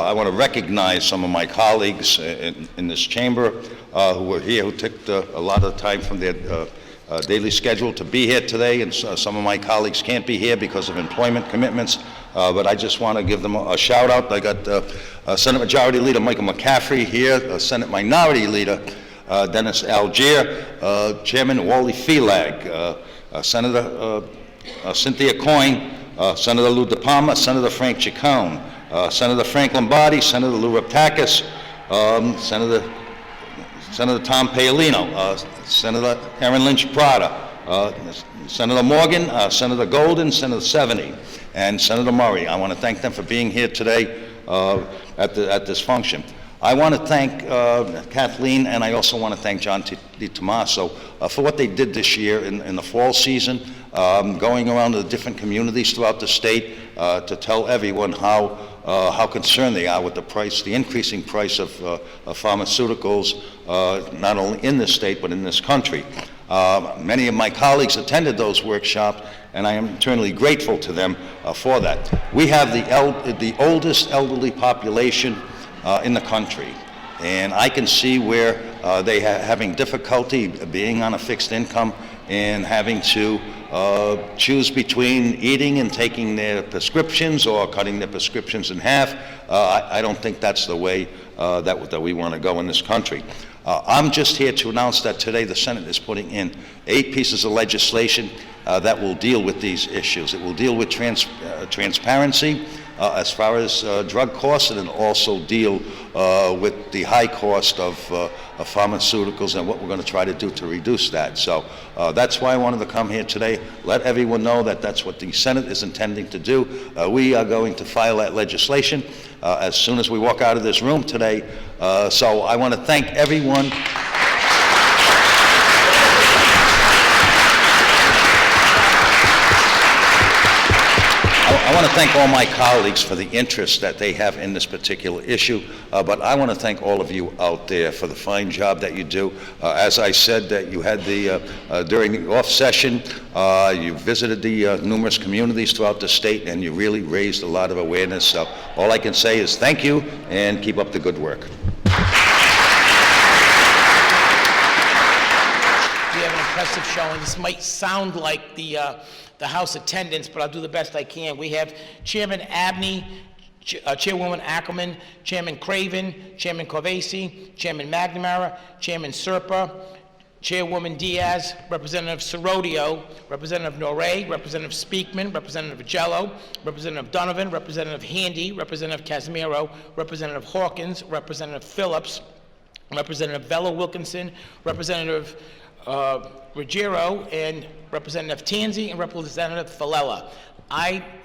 I want to recognize some of my colleagues in this chamber who were here, who took a lot of time from their daily schedule to be here today, and some of my colleagues can't be here because of employment commitments, but I just want to give them a shout out. I got Senate Majority Leader Michael McCaffrey here, Senate Minority Leader Dennis Algier, Chairman Wally Felag, Senator Cynthia Coyne, Senator Lou DePalma, Senator Frank Chacon, Senator Frank Lombardi, Senator Lou Raptakis, Senator Tom Paolino, Senator Erin Lynch Prada, Senator Morgan, Senator Golden, Senator Seveny, and Senator Murray. I want to thank them for being here today at this function. I want to thank Kathleen, and I also want to thank John DiTomaso for what they did this year in the fall season, going around to the different communities throughout the state to tell everyone how concerned they are with the increasing price of pharmaceuticals, not only in this state but in this country. Many of my colleagues attended those workshops, and I am eternally grateful to them for that. We have the oldest elderly population in the country, and I can see where they having difficulty being on a fixed income and having to choose between eating and taking their prescriptions or cutting their prescriptions in half. I don't think that's the way that we want to go in this country. I'm just here to announce that today the Senate is putting in 8 pieces of legislation that will deal with these issues. It will deal with transparency as far as drug costs, and then also deal with the high cost of pharmaceuticals and what we're going to try to do to reduce that. So that's why I wanted to come here today, let everyone know that that's what the Senate is intending to do. We are going to file that legislation as soon as we walk out of this room today. So I want to thank everyone. I want to thank all my colleagues for the interest that they have in this particular issue, but I want to thank all of you out there for the fine job that you do. As I said, that you had during the off session, you visited the numerous communities throughout the state, and you really raised a lot of awareness. So all I can say is thank you, and keep up the good work. We have an impressive showing. This might sound like the House attendance, but I'll do the best I can. We have Chairman Abney, Chairwoman Ackerman, Chairman Craven, Chairman Corvese, Chairman McNamara, Chairman Serpa, Chairwoman Diaz, Representative Serodio, Representative Norrie, Representative Speakman, Representative Jello, Representative Donovan, Representative Handy, Representative Casimiro, Representative Hawkins, Representative Phillips, Representative Vella Wilkinson, Representative Ruggiero, and Representative Tanzi, and Representative Falella.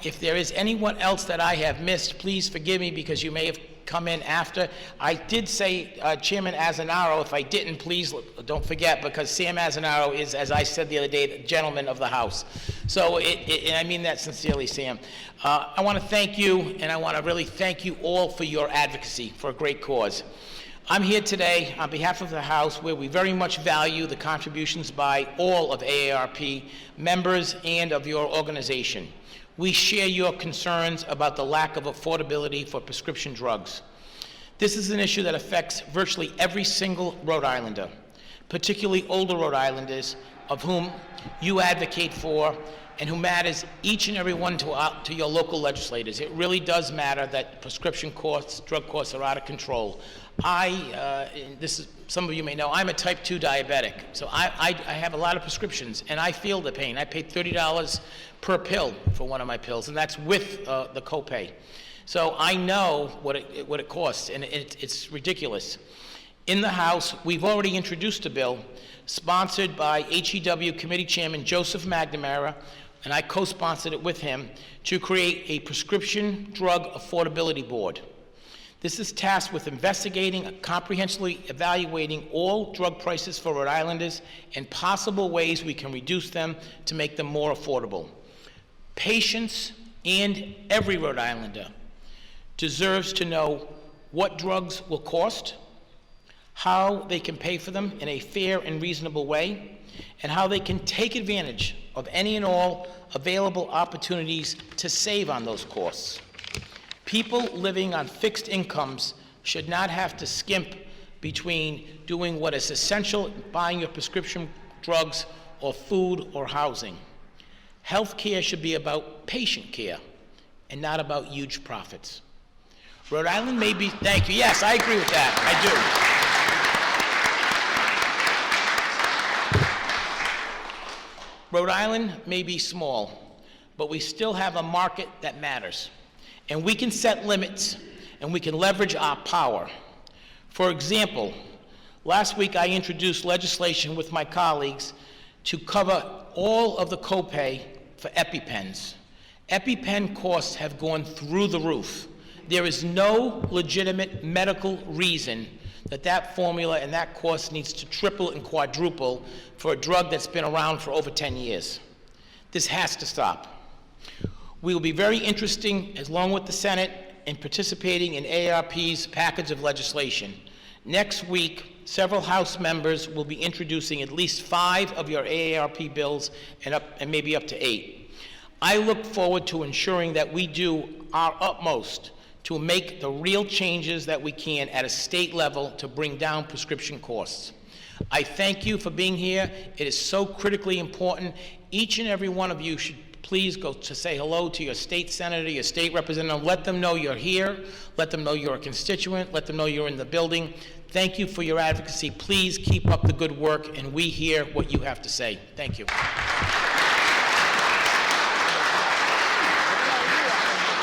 If there is anyone else that I have missed, please forgive me, because you may have come in after. I did say Chairman Azanaro. If I didn't, please don't forget, because Sam Azanaro is, as I said the other day, the gentleman of the House. So, and I mean that sincerely, Sam. I want to thank you, and I want to really thank you all for your advocacy for a great cause. I'm here today on behalf of the House, where we very much value the contributions by all of AARP members and of your organization. We share your concerns about the lack of affordability for prescription drugs. This is an issue that affects virtually every single Rhode Islander, particularly older Rhode Islanders, of whom you advocate for, and who matters each and every one to your local legislators. It really does matter that prescription costs, drug costs, are out of control. Some of you may know, I'm a type 2 diabetic, so I have a lot of prescriptions, and I feel the pain. I paid $30 per pill for one of my pills, and that's with the copay. So I know what it costs, and it's ridiculous. In the House, we've already introduced a bill sponsored by HEW Committee Chairman Joseph McNamara, and I co-sponsored it with him, to create a prescription drug affordability board. This is tasked with investigating, comprehensively evaluating all drug prices for Rhode Islanders and possible ways we can reduce them to make them more affordable. Patients and every Rhode Islander deserves to know what drugs will cost, how they can pay for them in a fair and reasonable way, and how they can take advantage of any and all available opportunities to save on those costs. People living on fixed incomes should not have to skimp between doing what is essential, buying your prescription drugs or food or housing. Health care should be about patient care and not about huge profits. Rhode Island may be, thank you, yes, I agree with that, I do. Rhode Island may be small, but we still have a market that matters. And we can set limits, and we can leverage our power. For example, last week I introduced legislation with my colleagues to cover all of the copay for EpiPens. EpiPen costs have gone through the roof. There is no legitimate medical reason that that formula and that cost needs to triple and quadruple for a drug that's been around for over 10 years. This has to stop. We will be very interesting, along with the Senate, in participating in AARP's package of legislation. Next week, several House members will be introducing at least 5 of your AARP bills and maybe up to 8. I look forward to ensuring that we do our utmost to make the real changes that we can at a state level to bring down prescription costs. I thank you for being here. It is so critically important. Each and every one of you should please go to say hello to your state senator, your state representative. Let them know you're here. Let them know you're a constituent. Let them know you're in the building. Thank you for your advocacy. Please keep up the good work, and we hear what you have to say. Thank you.